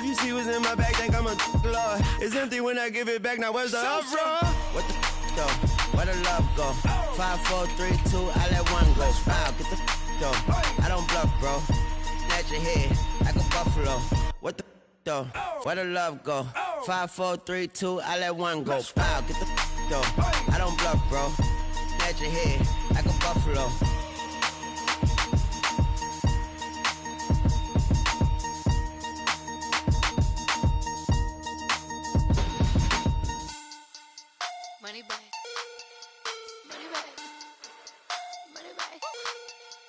you see what's in my bag, think I'm a lord. It's empty when I give it back, now where's the uproar? What the though? Where the love go? 5, 4, 3, 2, I let one go. Wow, get the though. I don't bluff, bro. Snatch your head like a buffalo. What the though? Where the love go? 5, 4, 3, 2, I let one go. Wow, get the though. I don't bluff, bro. Snatch your head like a buffalo. Money back. Money back. Money back.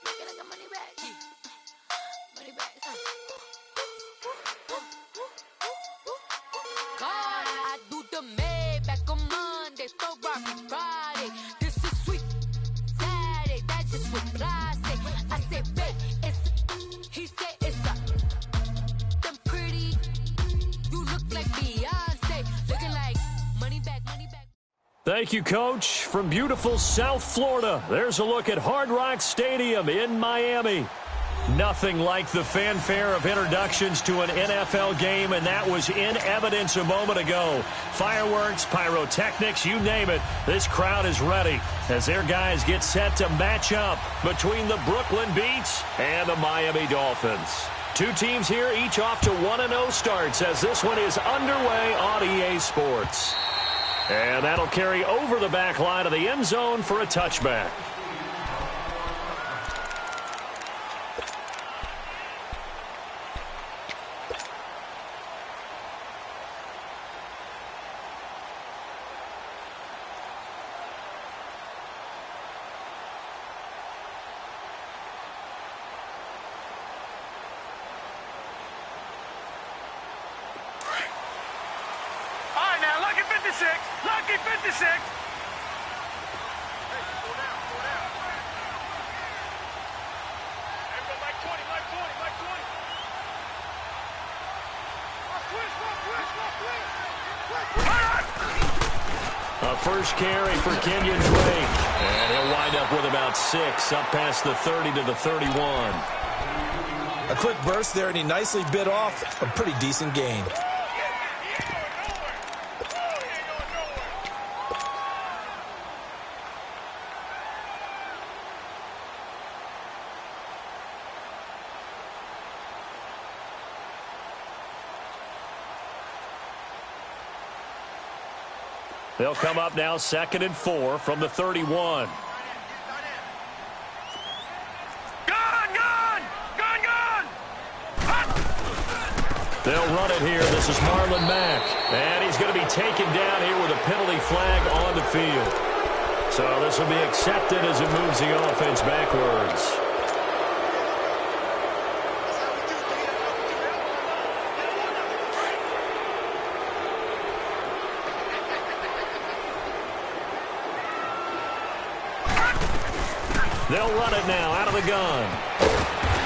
Make it like a money back. Money back. God, I do the Maybach on Monday, Ferrari Friday. This is sweet Saturday. That's just what I say. I say, babe, it's. He said it's a. Them pretty. You look like Beyonce. Looking like money back, money back. Thank you, Coach. From beautiful South Florida, there's a look at Hard Rock Stadium in Miami. Nothing like the fanfare of introductions to an NFL game, and that was in evidence a moment ago. Fireworks, pyrotechnics, you name it. This crowd is ready as their guys get set to match up between the Brooklyn Beats and the Miami Dolphins. Two teams here, each off to 1-0 starts as this one is underway on EA Sports. And that'll carry over the back line of the end zone for a touchback. Lucky 56. Hey, go down. There we go, Mike 20. A first carry for Kenyon Drake. And he'll wind up with about 6, up past the 30 to the 31. A quick burst there, and he nicely bit off a pretty decent gain. They'll come up now 2nd and 4 from the 31. They'll run it here. This is Marlon Mack. And he's going to be taken down here with a penalty flag on the field. So this will be accepted as it moves the offense backwards. They'll run it now out of the gun.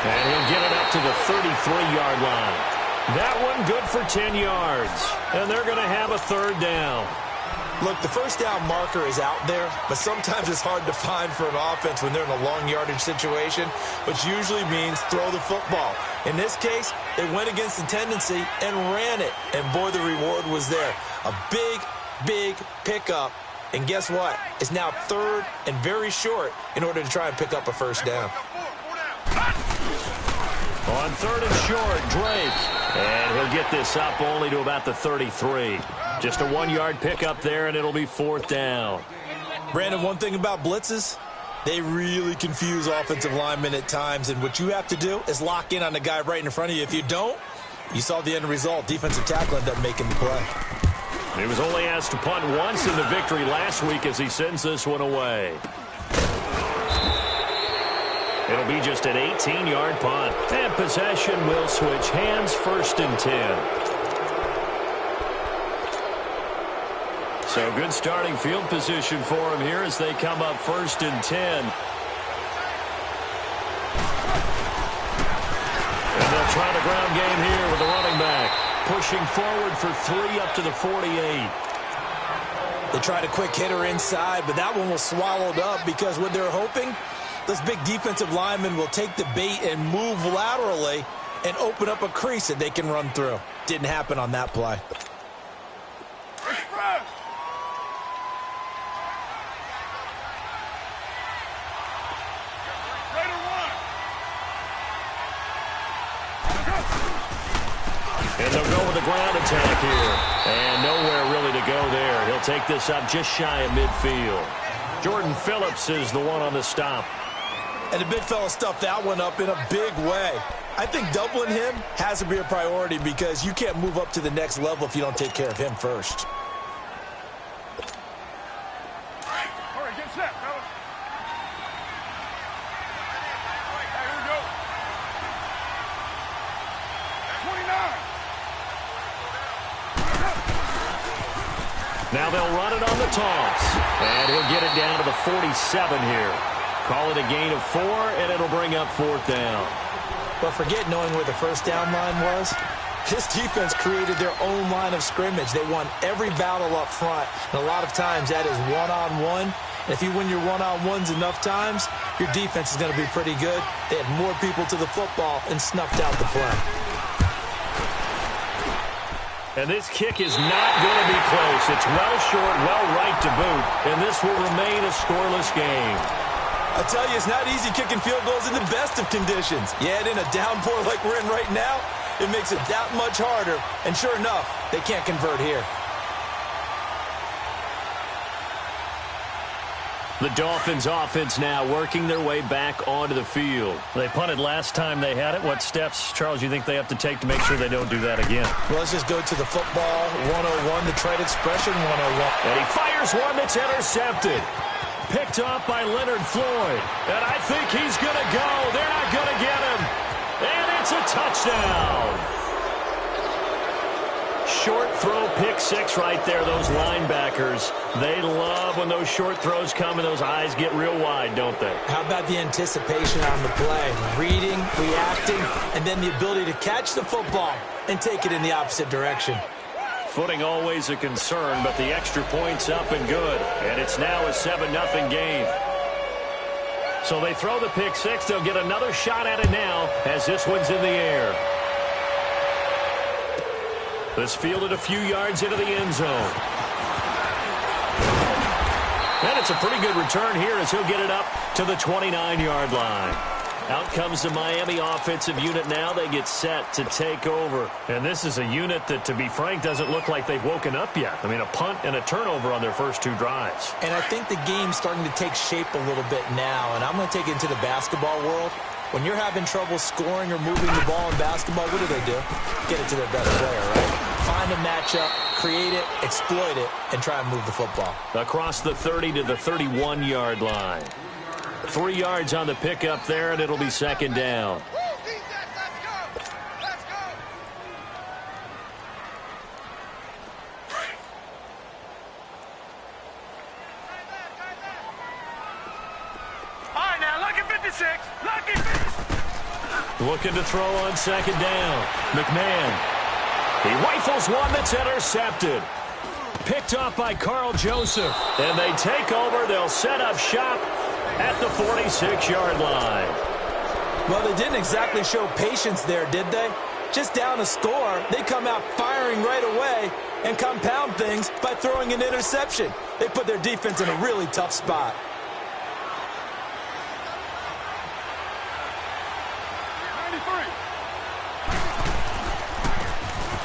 And he'll get it up to the 33-yard line. That one good for 10 yards. And they're going to have a 3rd down. Look, the first down marker is out there, but sometimes it's hard to find for an offense when they're in a long yardage situation, which usually means throw the football. In this case, they went against the tendency and ran it. And boy, the reward was there. A big pickup. And guess what? It's now 3rd and very short in order to try and pick up a first down. On 3rd and short, Drake. And he'll get this up only to about the 33. Just a 1-yard pickup there, and it'll be 4th down. Brandon, one thing about blitzes, they really confuse offensive linemen at times. And what you have to do is lock in on the guy right in front of you. If you don't, you saw the end result. Defensive tackle ended up making the play. He was only asked to punt once in the victory last week as he sends this one away. It'll be just an 18-yard punt. And possession will switch hands, 1st and 10. So good starting field position for him here as they come up 1st and 10. And they'll try the ground game here with the running back. Pushing forward for 3 up to the 48. They tried a quick hitter inside, but that one was swallowed up because what they're hoping, those big defensive linemen will take the bait and move laterally and open up a crease that they can run through. Didn't happen on that play. Express. Ready to run. And they'll go with a ground attack here. And nowhere really to go there. He'll take this up just shy of midfield. Jordan Phillips is the one on the stop. And the big fella stuffed that one up in a big way. I think doubling him has to be a priority because you can't move up to the next level if you don't take care of him first. All right, get set, fellas. Hey, here we go. 29. Now they'll run it on the toss. And he'll get it down to the 47 here. Call it a gain of 4, and it'll bring up 4th down. But forget knowing where the first down line was. This defense created their own line of scrimmage. They won every battle up front. And a lot of times that is one-on-one. And if you win your one-on-ones enough times, your defense is going to be pretty good. They had more people to the football and snuffed out the play. And this kick is not going to be close. It's well short, well right to boot. And this will remain a scoreless game. I tell you, it's not easy kicking field goals in the best of conditions. Yet in a downpour like we're in right now, it makes it that much harder. And sure enough, they can't convert here. The Dolphins offense now working their way back onto the field. They punted last time they had it. What steps, Charles, you think they have to take to make sure they don't do that again? Well, let's just go to the football 101, the trade expression 101. And he fires one that's intercepted. Picked off by Leonard Floyd. And I think he's going to go. They're not going to get him. And it's a touchdown. Short throw, pick 6 right there. Those linebackers, they love when those short throws come and those eyes get real wide, don't they? How about the anticipation on the play? Reading, reacting, and then the ability to catch the football and take it in the opposite direction. Footing always a concern, but the extra point's up and good. And it's now a 7-0 game. So they throw the pick 6. They'll get another shot at it now as this one's in the air. This fielded a few yards into the end zone. And it's a pretty good return here as he'll get it up to the 29-yard line. Out comes the Miami offensive unit now. They get set to take over. And this is a unit that, to be frank, doesn't look like they've woken up yet. I mean, a punt and a turnover on their first 2 drives. And I think the game's starting to take shape a little bit now. And I'm going to take it into the basketball world. When you're having trouble scoring or moving the ball in basketball, what do? Get it to their best player, right? Find a matchup, create it, exploit it, and try and move the football. Across the 30 to the 31-yard line. 3 yards on the pickup there, and it'll be 2nd down. All right, now, lucky 56. Lucky 56. Looking to throw on 2nd down. McMahon. He rifles one that's intercepted. Picked off by Carl Joseph. And they take over. They'll set up shop at the 46-yard line. Well, they didn't exactly show patience there, did they? Just down a score, they come out firing right away and compound things by throwing an interception. They put their defense in a really tough spot.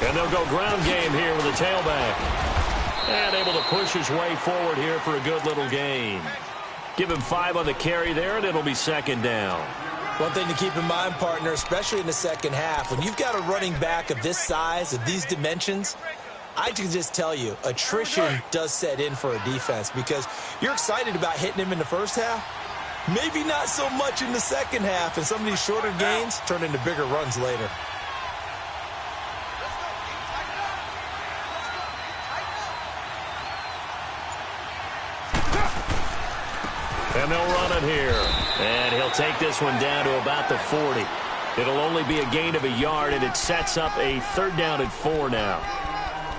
And they'll go ground game here with a tailback. And able to push his way forward here for a good little gain. Give him 5 on the carry there, and it'll be 2nd down. One thing to keep in mind, partner, especially in the second half, when you've got a running back of this size, of these dimensions, I can just tell you, attrition does set in for a defense because you're excited about hitting him in the first half. Maybe not so much in the second half, and some of these shorter gains turn into bigger runs later. And they'll run it here. And he'll take this one down to about the 40. It'll only be a gain of a yard, and it sets up a 3rd down and 4 now.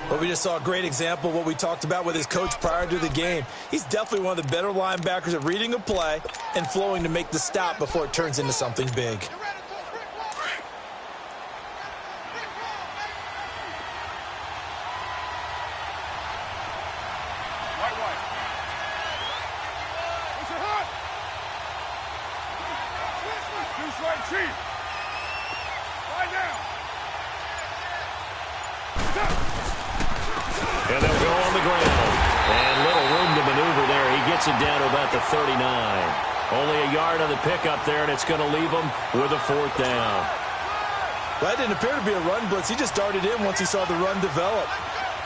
Well, we just saw a great example of what we talked about with his coach prior to the game. He's definitely one of the better linebackers at reading a play and flowing to make the stop before it turns into something big. And they'll go on the ground. And little room to maneuver there. He gets it down to about the 39. Only a yard on the pickup there, and it's going to leave him with a 4th down. Well, that didn't appear to be a run blitz. He just darted in once he saw the run develop.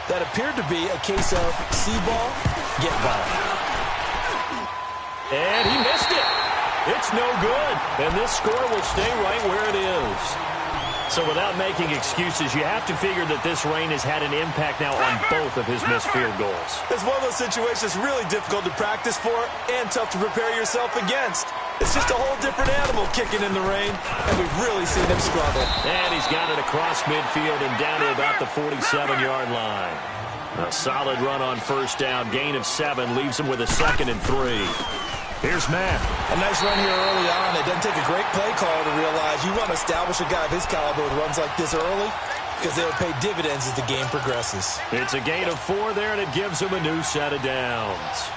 That appeared to be a case of see ball, get ball. And he missed it. It's no good. And this score will stay right where it is. So without making excuses, you have to figure that this rain has had an impact now on both of his missed field goals. It's one of those situations really difficult to practice for and tough to prepare yourself against. It's just a whole different animal kicking in the rain, and we've really seen him struggle. And he's got it across midfield and down to about the 47-yard line. A solid run on 1st down. Gain of 7 leaves him with a 2nd and 3. Here's Matt. A nice run here early on. It doesn't take a great play caller to realize you want to establish a guy of his caliber with runs like this early because they'll pay dividends as the game progresses. It's a gain of 4 there, and it gives him a new set of downs.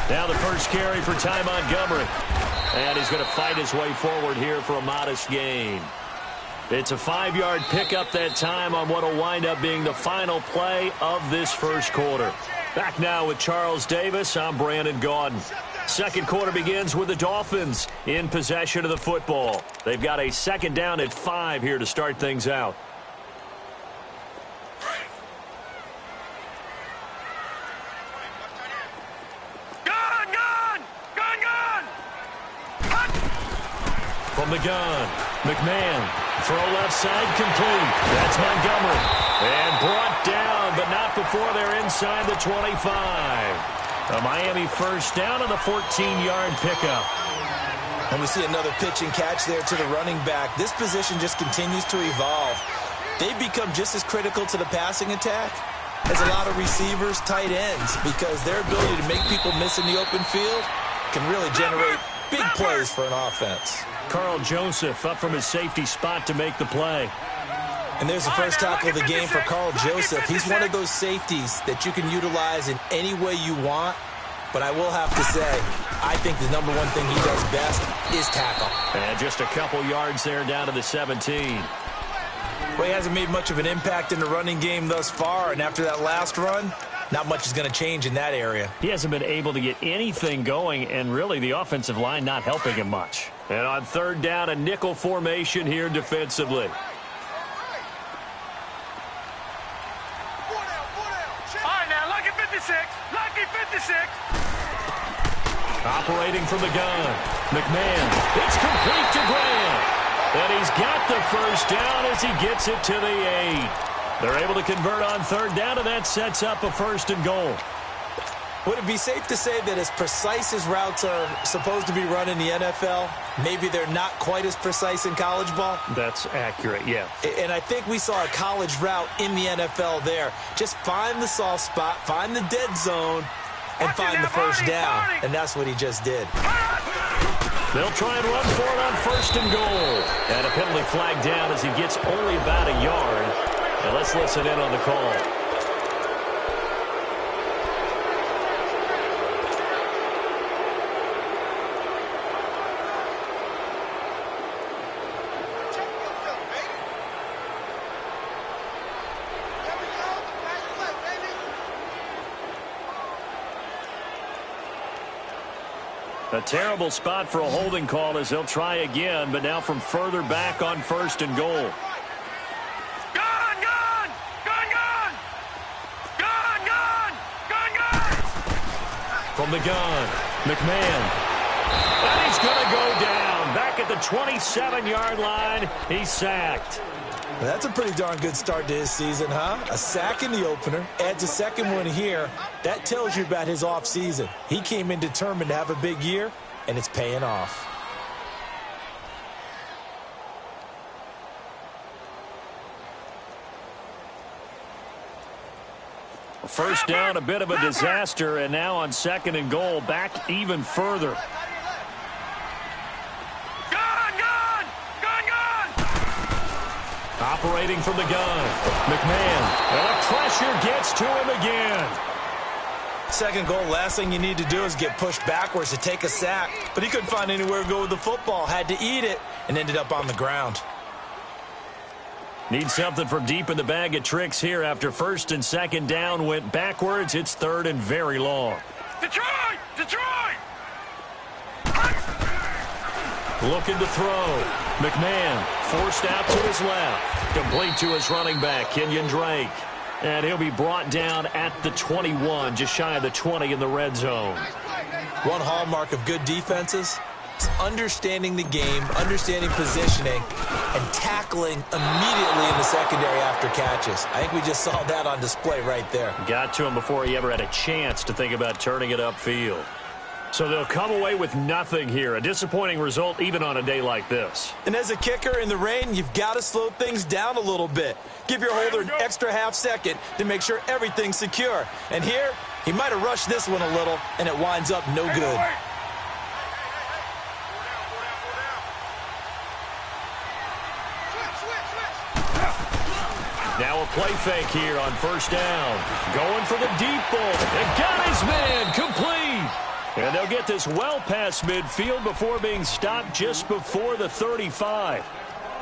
Now the first carry for Ty Montgomery. And he's going to fight his way forward here for a modest gain. It's a 5-yard pickup that time on what will wind up being the final play of this first quarter. Back now with Charles Davis, I'm Brandon Gaudin. Second quarter begins with the Dolphins in possession of the football. They've got a 2nd down at 5 here to start things out. From the gun, McMahon, throw left side complete. That's Montgomery. And brought down, but not before they're inside the 25. A Miami 1st down on the 14-yard pickup. And we see another pitch and catch there to the running back. This position just continues to evolve. They've become just as critical to the passing attack as a lot of receivers, tight ends, because their ability to make people miss in the open field can really generate big plays for an offense. Carl Joseph up from his safety spot to make the play. And there's the first tackle of the game for Carl Joseph. He's one of those safeties that you can utilize in any way you want. But I will have to say, I think the number one thing he does best is tackle. And just a couple yards there down to the 17. Well, he hasn't made much of an impact in the running game thus far. And after that last run, not much is going to change in that area. He hasn't been able to get anything going, and really the offensive line not helping him much. And on 3rd down, a nickel formation here defensively. All right, now, lucky 56. Lucky 56. Operating from the gun. McMahon. It's complete to Graham. And he's got the first down as he gets it to the 8. They're able to convert on 3rd down, and that sets up a 1st and goal. Would it be safe to say that as precise as routes are supposed to be run in the NFL, maybe they're not quite as precise in college ball? That's accurate, yeah. And I think we saw a college route in the NFL there. Just find the soft spot, find the dead zone, and find the first down. And that's what he just did. They'll try and run for it on 1st and goal. And a penalty flag down as he gets only about a yard. And let's listen in on the call. A terrible spot for a holding call as they'll try again, but now from further back on 1st and goal. From the gun, McMahon. And he's going to go down. Back at the 27-yard line, he's sacked. That's a pretty darn good start to his season, huh? A sack in the opener, adds a 2nd one here. That tells you about his offseason. He came in determined to have a big year, and it's paying off. First down, a bit of a disaster, and now on 2nd and goal, back even further. Gun! Operating from the gun. McMahon. And the pressure gets to him again. Second goal, last thing you need to do is get pushed backwards to take a sack. But he couldn't find anywhere to go with the football. Had to eat it and ended up on the ground. Need something from deep in the bag of tricks here after first and second down went backwards. It's third and very long. Detroit! Detroit! Looking to throw. McMahon forced out to his left. Complete to his running back, Kenyon Drake. And he'll be brought down at the 21, just shy of the 20 in the red zone. One hallmark of good defenses is understanding the game, understanding positioning, and tackling immediately in the secondary after catches. I think we just saw that on display right there. Got to him before he ever had a chance to think about turning it upfield. So they'll come away with nothing here. A disappointing result even on a day like this. And as a kicker in the rain, you've got to slow things down a little bit. Give your holder an extra half second to make sure everything's secure. And here, he might have rushed this one a little, and it winds up no good. Now a play fake here on first down. Going for the deep ball. And got his man complete. And they'll get this well past midfield before being stopped just before the 35.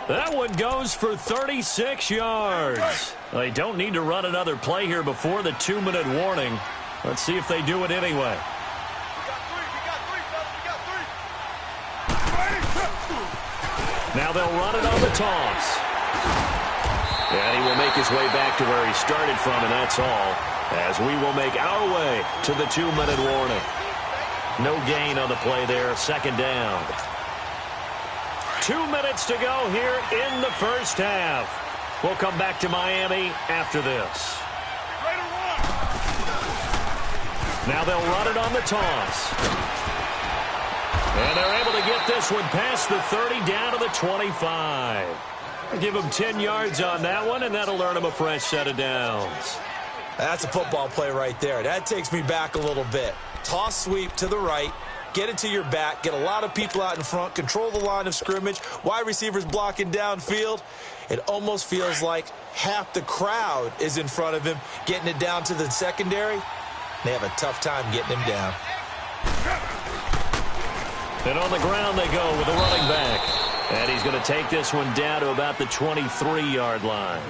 That one goes for 36 yards. They don't need to run another play here before the 2-minute warning. Let's see if they do it anyway. Now they'll run it on the toss. And he will make his way back to where he started from, and that's all, as we will make our way to the 2-minute warning. No gain on the play there, second down. 2 minutes to go here in the first half. We'll come back to Miami after this. Now they'll run it on the toss. And they're able to get this one past the 30 down to the 25. Give them 10 yards on that one, and that'll earn them a fresh set of downs. That's a football play right there. That takes me back a little bit. Toss sweep to the right, get it to your back, get a lot of people out in front, control the line of scrimmage, wide receivers blocking downfield. It almost feels like half the crowd is in front of him, getting it down to the secondary. They have a tough time getting him down. And on the ground they go with the running back. And he's going to take this one down to about the 23-yard line.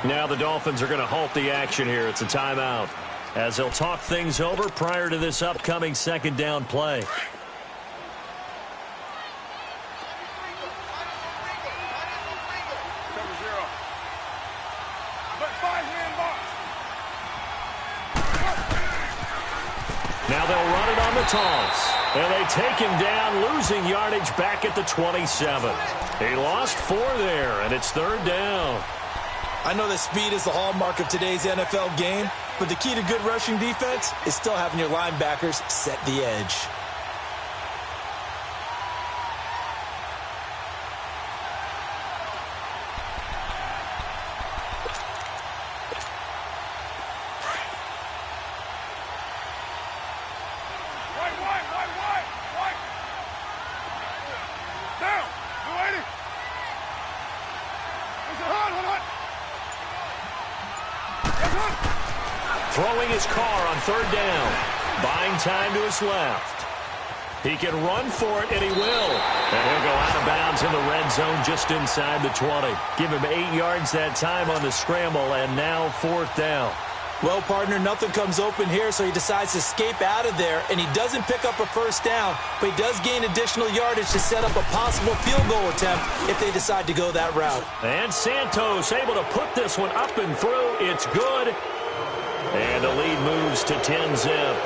Now the Dolphins are going to halt the action here. It's a timeout, as they'll talk things over prior to this upcoming second down play. Now they'll run it on the toss. And they take him down, losing yardage back at the 27. He lost 4 there, and it's third down. I know that speed is the hallmark of today's NFL game, but the key to good rushing defense is still having your linebackers set the edge. Throwing his car on third down. Buying time to his left. He can run for it, and he will. And he'll go out of bounds in the red zone just inside the 20. Give him 8 yards that time on the scramble, and now fourth down. Well, partner, nothing comes open here, so he decides to escape out of there, and he doesn't pick up a first down, but he does gain additional yardage to set up a possible field goal attempt if they decide to go that route. And Santos able to put this one up and through. It's good. And the lead moves to 10-zip.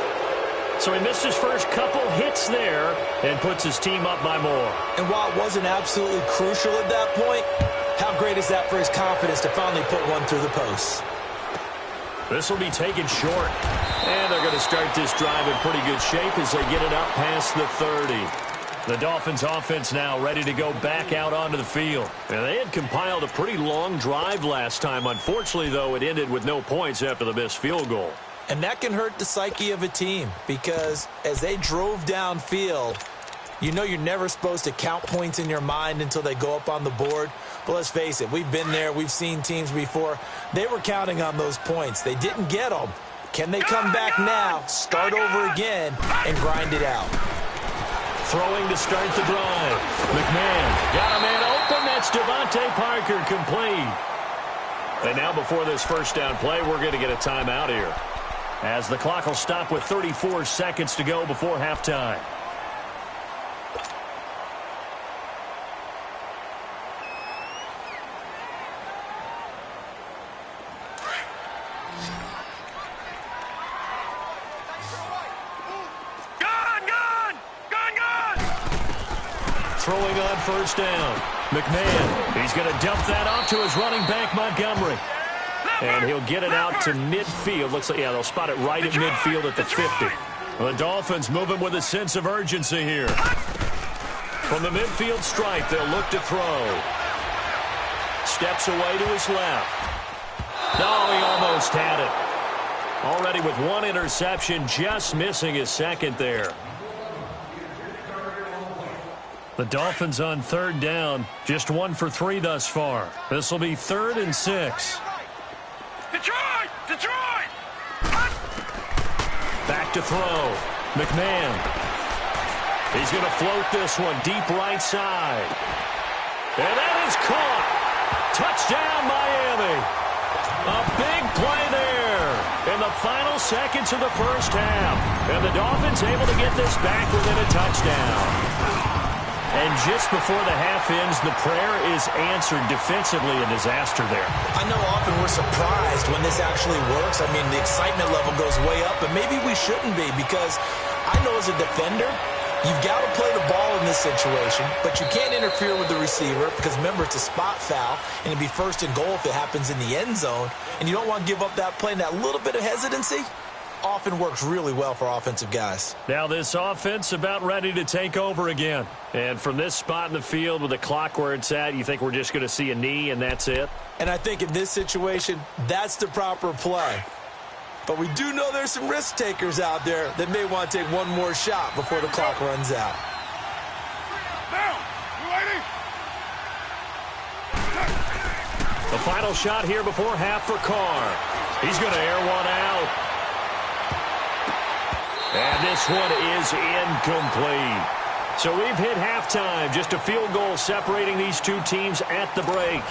So he missed his first couple hits there and puts his team up by more. And while it wasn't absolutely crucial at that point, how great is that for his confidence to finally put one through the post? This will be taken short. And they're going to start this drive in pretty good shape as they get it up past the 30. The Dolphins offense now ready to go back out onto the field. And they had compiled a pretty long drive last time. Unfortunately, though, it ended with no points after the missed field goal. And that can hurt the psyche of a team because as they drove downfield, You know you're never supposed to count points in your mind until they go up on the board. But let's face it, we've been there. We've seen teams before. They were counting on those points. They didn't get them. Can they come back now, start over again, and grind it out? Throwing to start the drive. McMahon got a man open. That's Devontae Parker, complete. And now before this first down play, we're going to get a timeout here, as the clock will stop with 34 seconds to go before halftime. Throwing on first down. McMahon, he's going to dump that off to his running back, Montgomery. And he'll get it out to midfield. Looks like, yeah, they'll spot it right at midfield at the 50. The Dolphins moving with a sense of urgency here. From the midfield stripe, they'll look to throw. Steps away to his left. No, he almost had it. Already with one interception, just missing his second there. The Dolphins on third down, just 1 for 3 thus far. This will be 3rd and 6. Detroit! Detroit! Back to throw. McMahon. He's going to float this one deep right side. And that is caught. Touchdown, Miami. A big play there in the final seconds of the first half. And the Dolphins able to get this back within a touchdown. And just before the half ends, the prayer is answered defensively. A disaster there. I know often we're surprised when this actually works. I mean, the excitement level goes way up, and maybe we shouldn't be, because I know as a defender, you've got to play the ball in this situation, but you can't interfere with the receiver because, remember, it's a spot foul, and it'd be 1st and goal if it happens in the end zone, and you don't want to give up that play, and that little bit of hesitancy often works really well for offensive guys. Now this offense about ready to take over again. And from this spot in the field with the clock where it's at, you think we're just going to see a knee and that's it? And I think in this situation, that's the proper play. But we do know there's some risk takers out there that may want to take one more shot before the clock runs out. Now, you ready? The final shot here before half for Carr. He's going to air one out. And this one is incomplete. So we've hit halftime. Just a field goal separating these two teams at the break.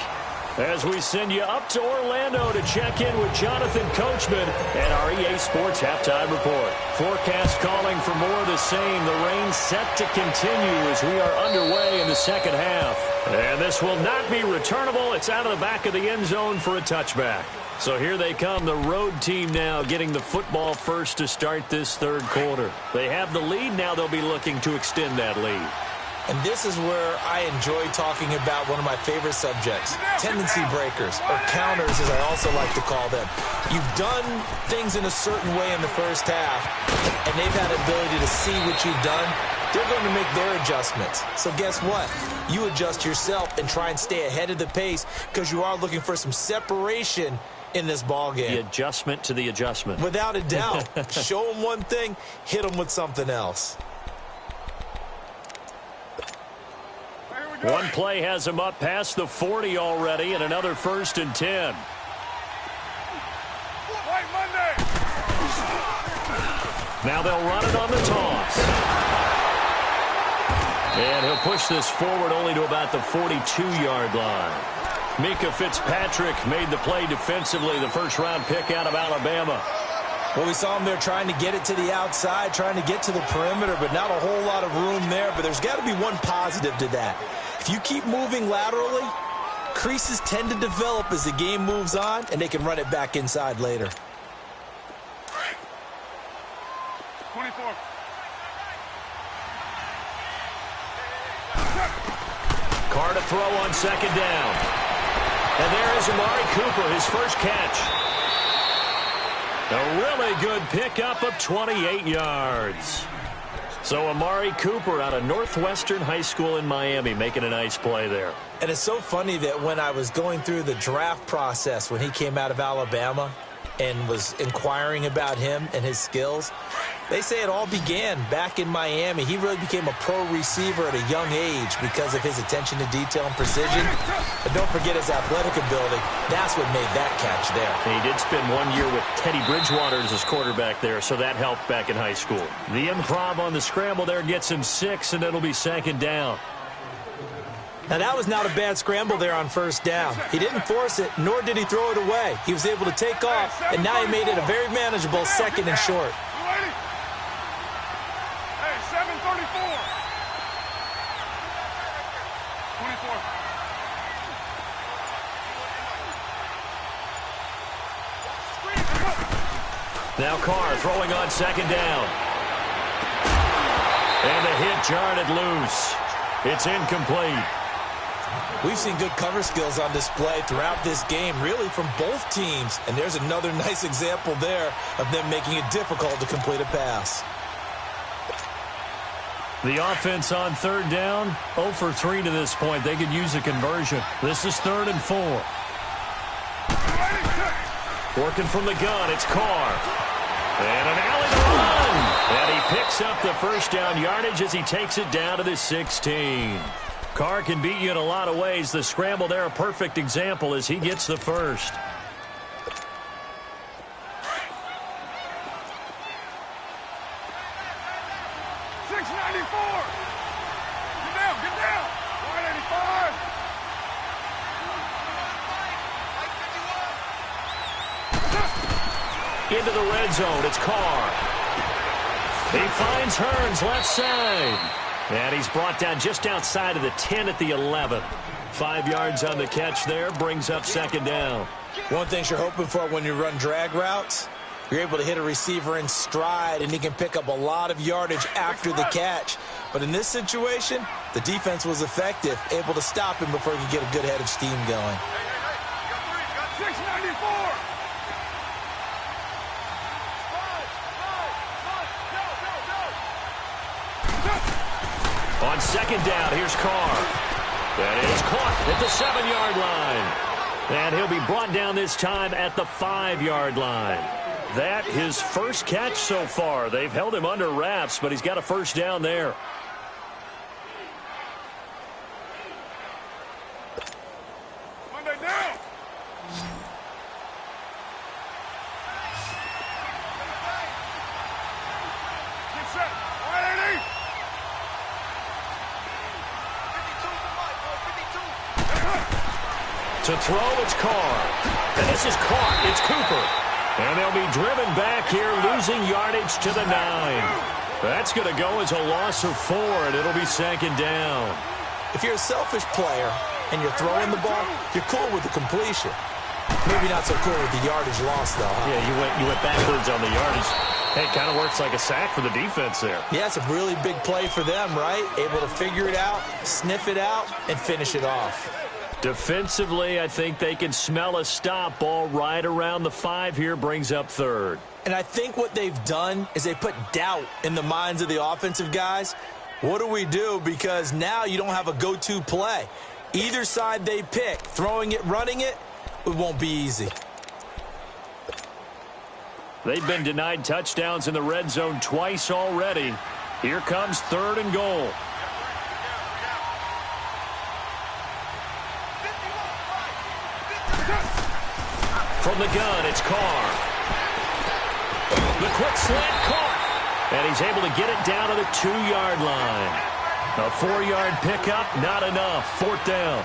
As we send you up to Orlando to check in with Jonathan Coachman and our EA Sports Halftime Report. Forecast calling for more of the same. The rain set to continue as we are underway in the second half. And this will not be returnable. It's out of the back of the end zone for a touchback. So here they come, the road team now getting the football first to start this third quarter. They have the lead. Now they'll be looking to extend that lead. And this is where I enjoy talking about one of my favorite subjects, tendency breakers, or counters as I also like to call them. You've done things in a certain way in the first half, and they've had the ability to see what you've done. They're going to make their adjustments. So guess what? You adjust yourself and try and stay ahead of the pace because you are looking for some separation in this ball game. The adjustment to the adjustment. Without a doubt. Show them one thing, hit them with something else. One play has him up past the 40 already, and another 1st and 10. White Monday. Now they'll run it on the toss. And he'll push this forward only to about the 42-yard line. Mika Fitzpatrick made the play defensively, the first-round pick out of Alabama. Well, we saw him there trying to get it to the outside, trying to get to the perimeter, but not a whole lot of room there. But there's got to be one positive to that. If you keep moving laterally, creases tend to develop as the game moves on, and they can run it back inside later. 24. Carr to throw on second down. And there is Amari Cooper, his first catch. A really good pickup of 28 yards. So Amari Cooper out of Northwestern High School in Miami making a nice play there. And it's so funny that when I was going through the draft process when he came out of Alabama and was inquiring about him and his skills, They say it all began back in Miami. He really became a pro receiver at a young age because of his attention to detail and precision. But don't forget his athletic ability. That's what made that catch there. He did spend 1 year with Teddy Bridgewater as his quarterback there, so that helped back in high school. The improv on the scramble there gets him 6, and it'll be second down. Now, that was not a bad scramble there on first down. He didn't force it, nor did he throw it away. He was able to take off, and now he made it a very manageable second and short. Hey, 7:34. 24. Now Carr throwing on second down. And the hit jarred it loose. It's incomplete. We've seen good cover skills on display throughout this game, really from both teams. And there's another nice example there of them making it difficult to complete a pass. The offense on third down, 0 for 3 to this point. They could use a conversion. This is 3rd and 4. Working from the gun, it's Carr. And an alley to run. And he picks up the first down yardage as he takes it down to the 16. Carr can beat you in a lot of ways. The scramble there, a perfect example as he gets the first. 694. Get down. 185. Into the red zone, it's Carr. He finds Hearns left side. And he's brought down just outside of the 10 at the 11. 5 yards on the catch there, brings up second down. One thing you're hoping for when you run drag routes, you're able to hit a receiver in stride, and he can pick up a lot of yardage after the catch. But in this situation, the defense was effective, able to stop him before he could get a good head of steam going. 694. On second down, here's Carr. That is caught at the 7-yard line. And he'll be brought down this time at the 5-yard line. That his first catch so far. They've held him under wraps, but he's got a first down there. Monday down. Get set. 180. To throw, it's Carr. And this is caught. It's Cooper. And they'll be driven back here, losing yardage to the 9. That's going to go as a loss of 4, and it'll be second down. If you're a selfish player and you're throwing the ball, you're cool with the completion. Maybe not so cool with the yardage loss, though. Huh? Yeah, you went backwards on the yardage. Hey, it kind of works like a sack for the defense there. Yeah, it's a really big play for them, right? Able to figure it out, sniff it out, and finish it off. Defensively, I think they can smell a stop ball right around the 5 here, brings up third. And I think what they've done is they put doubt in the minds of the offensive guys. What do we do? Because now you don't have a go-to play. Either side they pick, throwing it, running it, it won't be easy. They've been denied touchdowns in the red zone twice already. Here comes 3rd and goal. From the gun, it's Carr. The quick slant caught. And he's able to get it down to the 2-yard line. A 4-yard pickup, not enough. 4th down.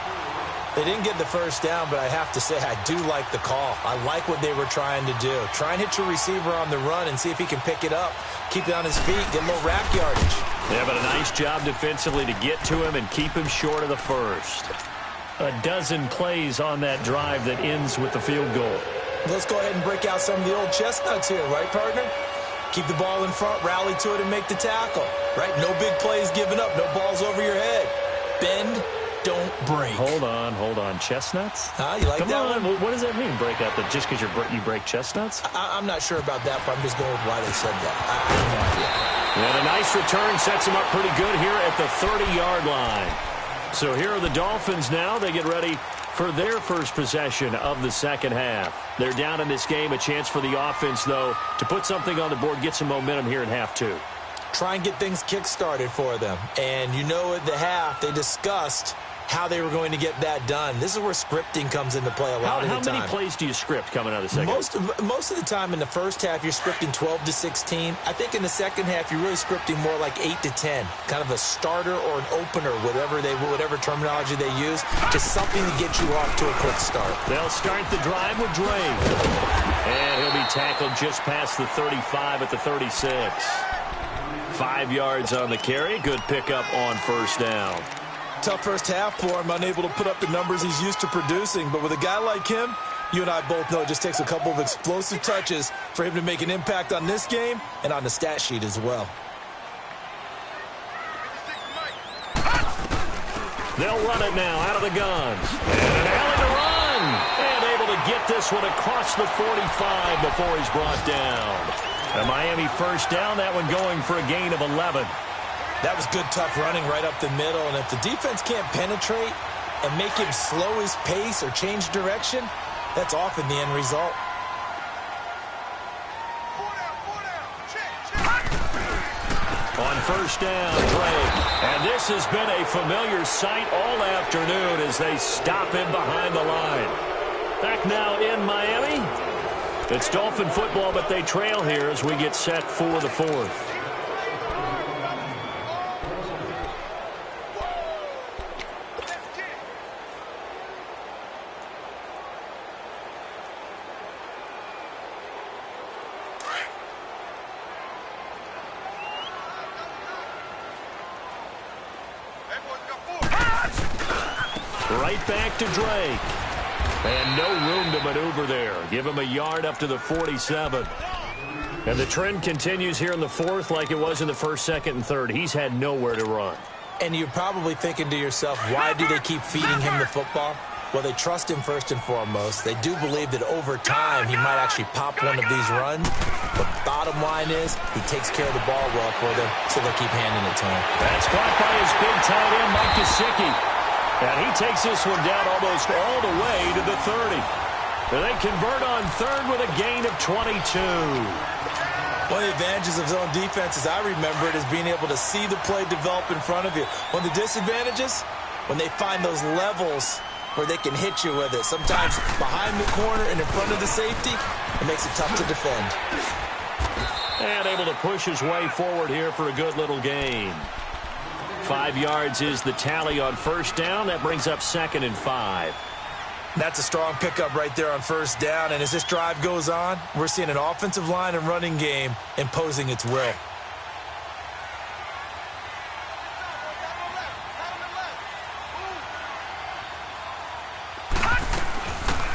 They didn't get the first down, but I have to say I do like the call. I like what they were trying to do. Try and hit your receiver on the run and see if he can pick it up. Keep it on his feet, get a little rack yardage. Yeah, but a nice job defensively to get to him and keep him short of the first. A dozen plays on that drive that ends with the field goal. Let's go ahead and break out some of the old chestnuts here, right, partner? Keep the ball in front, rally to it, and make the tackle, right? No big plays given up, no balls over your head. Bend, don't break. Hold on. Chestnuts? Huh? You like Come that on. one? What does that mean, break out? Just because you break chestnuts? I'm not sure about that, but I'm just going with why they said that. I have no idea. And a nice return sets him up pretty good here at the 30-yard line. So here are the Dolphins now. They get ready for their first possession of the second half. They're down in this game. A chance for the offense, though, to put something on the board, get some momentum here in half two. Try and get things kick-started for them. And you know at the half, they discussed how they were going to get that done. This is where scripting comes into play a lot of the time. How many plays do you script coming out of the second half? Most of the time in the first half, you're scripting 12 to 16. I think in the second half, you're really scripting more like 8 to 10. Kind of a starter or an opener, whatever terminology they use. Just something to get you off to a quick start. They'll start the drive with Drake. And he'll be tackled just past the 35 at the 36. 5 yards on the carry. Good pickup on first down. Tough first half for him, unable to put up the numbers he's used to producing. But with a guy like him, you and I both know it just takes a couple of explosive touches for him to make an impact on this game and on the stat sheet as well. They'll run it now out of the guns. And Allen to run. And able to get this one across the 45 before he's brought down. A Miami first down, that one going for a gain of 11. That was good, tough running right up the middle. And if the defense can't penetrate and make him slow his pace or change direction, that's often the end result. On first down, Drake. And this has been a familiar sight all afternoon as they stop him behind the line. Back now in Miami. It's Dolphin football, but they trail here as we get set for the fourth. Right back to Drake. And no room to maneuver there. Give him a yard up to the 47. And the trend continues here in the fourth like it was in the first, second, and third. He's had nowhere to run. And you're probably thinking to yourself, why do they keep feeding him the football? Well, they trust him first and foremost. They do believe that over time he might actually pop one of these runs. But bottom line is he takes care of the ball well for them, so they'll keep handing it to him. That's caught by his big tight end, Mike Gesicki. And he takes this one down almost all the way to the 30. And they convert on third with a gain of 22. One of the advantages of zone defense, as I remember it, is being able to see the play develop in front of you. One of the disadvantages, when they find those levels where they can hit you with it. Sometimes behind the corner and in front of the safety, it makes it tough to defend. And able to push his way forward here for a good little gain. 5 yards is the tally on first down. That brings up 2nd and 5. That's a strong pickup right there on first down. And as this drive goes on, we're seeing an offensive line and running game imposing its will.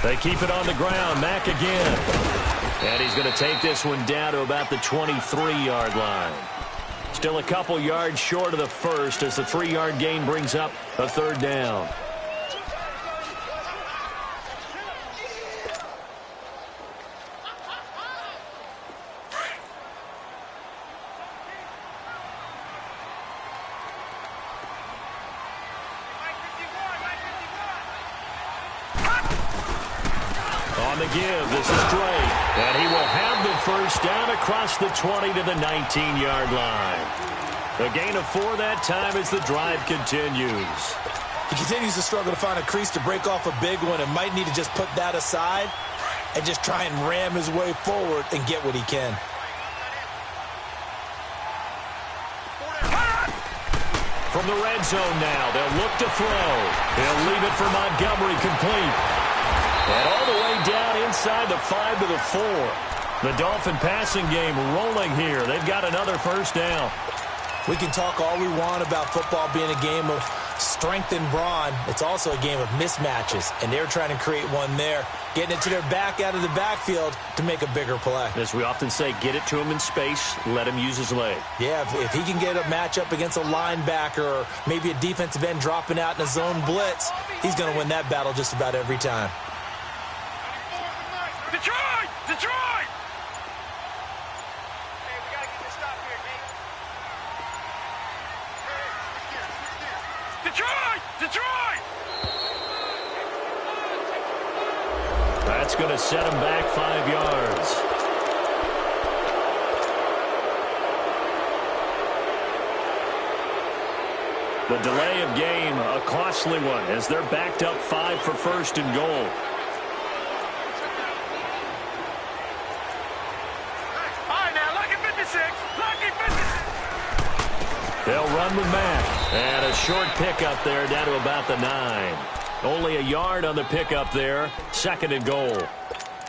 They keep it on the ground. Mack again. And he's going to take this one down to about the 23-yard line. Still a couple yards short of the first as the 3-yard gain brings up a third down. On the give, this is Drake. And he will have the first down across the 20 to the 19-yard line. A gain of 4 that time as the drive continues. He continues to struggle to find a crease to break off a big one and might need to just put that aside and just try and ram his way forward and get what he can. From the red zone now, they'll look to throw. They'll leave it for Montgomery complete. And all the way down inside the 5 to the 4. The Dolphin passing game rolling here. They've got another first down. We can talk all we want about football being a game of strength and brawn. It's also a game of mismatches, and they're trying to create one there, getting it to their back out of the backfield to make a bigger play. As we often say, get it to him in space, let him use his leg. Yeah, if he can get a matchup against a linebacker or maybe a defensive end dropping out in a zone blitz, he's going to win that battle just about every time. Detroit! Detroit! Detroit! Detroit! That's going to set him back 5 yards. The delay of game, a costly one, as they're backed up 5 for first and goal. All right, now, lucky 56. Lucky 56. They'll run with Mack. And a short pickup there down to about the 9. Only a yard on the pickup there. 2nd and goal.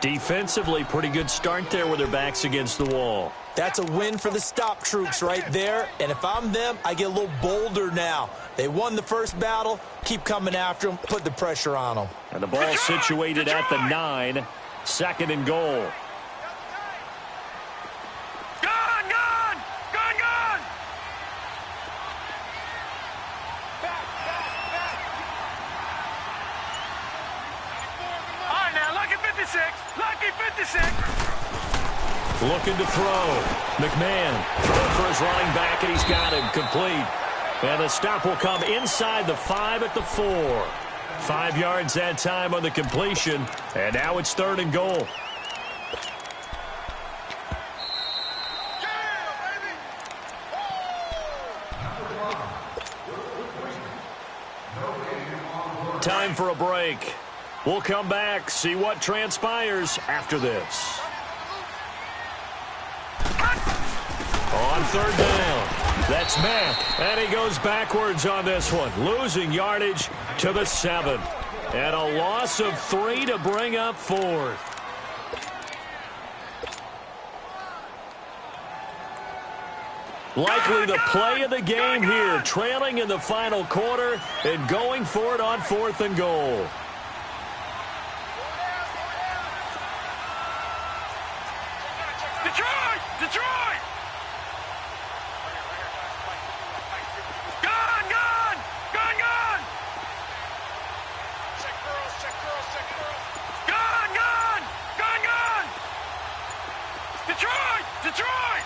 Defensively, pretty good start there with their backs against the wall. That's a win for the stop troops right there. And if I'm them, I get a little bolder now. They won the first battle. Keep coming after them. Put the pressure on them. And the ball situated at the 9. 2nd and goal. Gone, gone, gone, gone. All right, now, lucky 56. Lucky 56. Looking to throw. McMahon throwing for his running back, and he's got him complete. And the stop will come inside the 5 at the 4. 5 yards that time on the completion. And now it's 3rd and goal. Time for a break. We'll come back, see what transpires after this. On 3rd down, that's Mack, and he goes backwards on this one, losing yardage to the 7. And a loss of 3 to bring up 4th. Likely the play of the game here, trailing in the final quarter and going for it on 4th and goal. Detroit! Detroit! Gone, gone! Gone, gone! Check girls, check girls, check girls. Gone, gone! Gone, gone! Detroit! Detroit!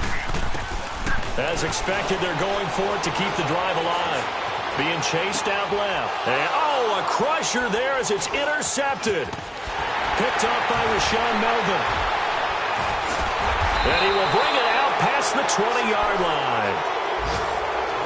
As expected, they're going for it to keep the drive alive. Being chased out left. And, oh, a crusher there as it's intercepted. Picked off by Rashawn Melvin. And he will bring it out past the 20-yard line.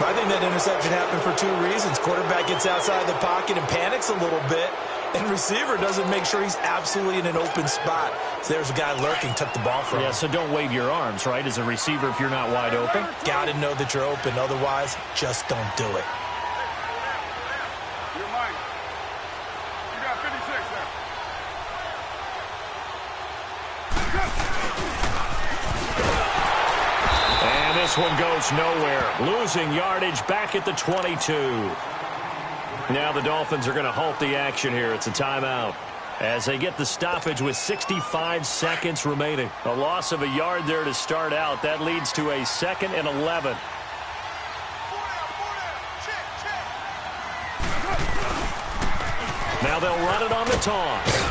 I think that interception happened for 2 reasons. Quarterback gets outside the pocket and panics a little bit, and receiver doesn't make sure he's absolutely in an open spot. So there's a guy lurking, took the ball from him. Yeah, so don't wave your arms, right, as a receiver if you're not wide open. Got to know that you're open. Otherwise, just don't do it. You're mine. You got 56 there. And this one goes nowhere. Losing yardage back at the 22. Now the Dolphins are going to halt the action here. It's a timeout as they get the stoppage with 65 seconds remaining. A loss of a yard there to start out. That leads to a 2nd and 11. Now they'll run it on the toss.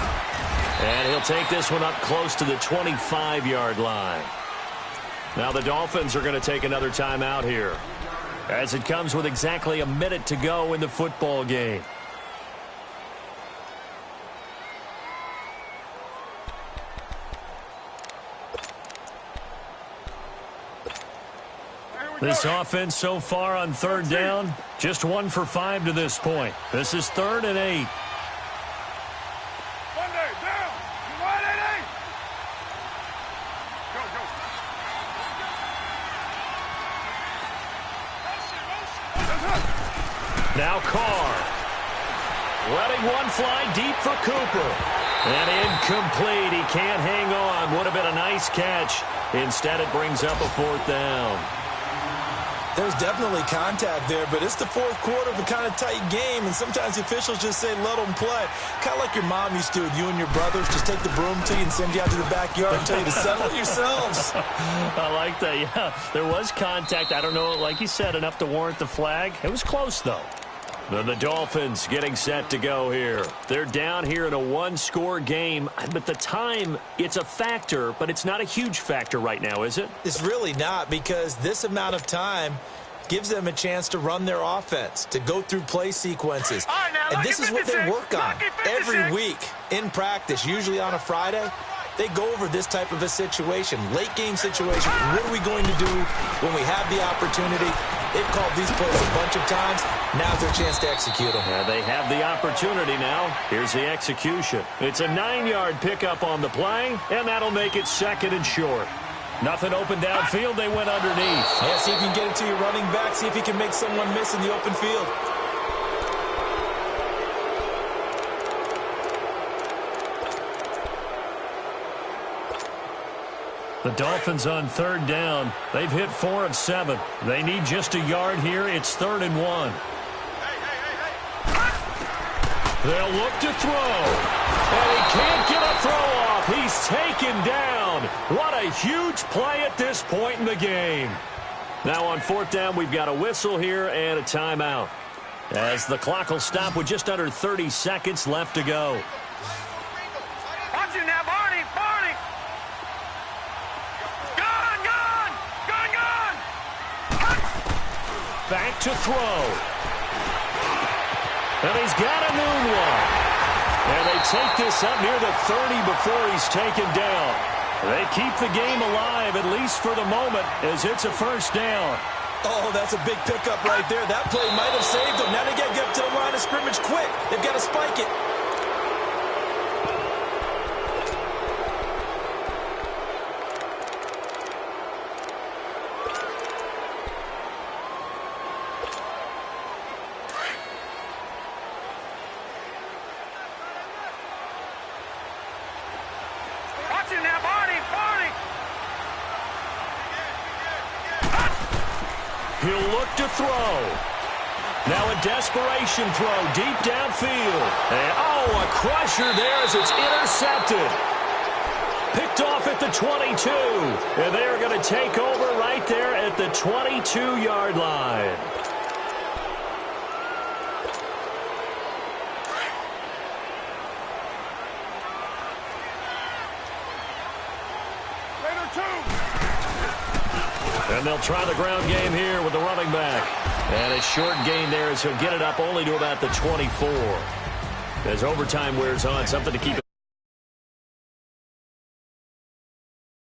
And he'll take this one up close to the 25-yard line. Now the Dolphins are going to take another timeout here, as it comes with exactly a minute to go in the football game. This offense so far on 3rd down, just 1 for 5 to this point. This is 3rd and 8. Now Carr, letting one fly deep for Cooper. And incomplete. He can't hang on. Would have been a nice catch. Instead, it brings up a 4th down. There's definitely contact there, but it's the 4th quarter of a kind of tight game, and sometimes the officials just say, let them play. Kind of like your mom used to with you and your brothers. Just take the broom to you and send you out to the backyard and tell you to settle it yourselves. I like that, yeah. There was contact. I don't know, like you said, enough to warrant the flag. It was close, though. The Dolphins getting set to go here. They're down here in a 1-score game, but the time, it's a factor, but it's not a huge factor right now, is it? It's really not, because this amount of time, gives them a chance to run their offense, to go through play sequences. All right, now, And this is what they work on every week in practice, usually on a Friday. They go over this type of a situation, late-game situation. What are we going to do when we have the opportunity? They've called these plays a bunch of times. Now's their chance to execute them. Yeah, they have the opportunity now. Here's the execution. It's a 9-yard pickup on the play, and that'll make it 2nd and short. Nothing open downfield. They went underneath. Yeah, see if you can get it to your running back. See if you can make someone miss in the open field. The Dolphins on 3rd down. They've hit 4 of 7. They need just a yard here. It's 3rd and 1. They'll look to throw. And he can't get a throw off. He's taken down. What a huge play at this point in the game. Now on 4th down, we've got a whistle here and a timeout, as the clock will stop with just under 30 seconds left to go. Watch it now, Barney. Barney. Gone. Back to throw. And he's got a moonwalk. And they take this up near the 30 before he's taken down. They keep the game alive, at least for the moment, as it's a 1st down. Oh, that's a big pickup right there. That play might have saved them. Now they got to get up to the line of scrimmage quick. They've got to spike it. Watch it now, Barney. He'll look to throw. Now a desperation throw deep downfield. And, a crusher there as it's intercepted. Picked off at the 22. And they're going to take over right there at the 22-yard line. And they'll try the ground game here with the running back. And a short gain there as he'll get it up only to about the 24. As overtime wears on, something to keep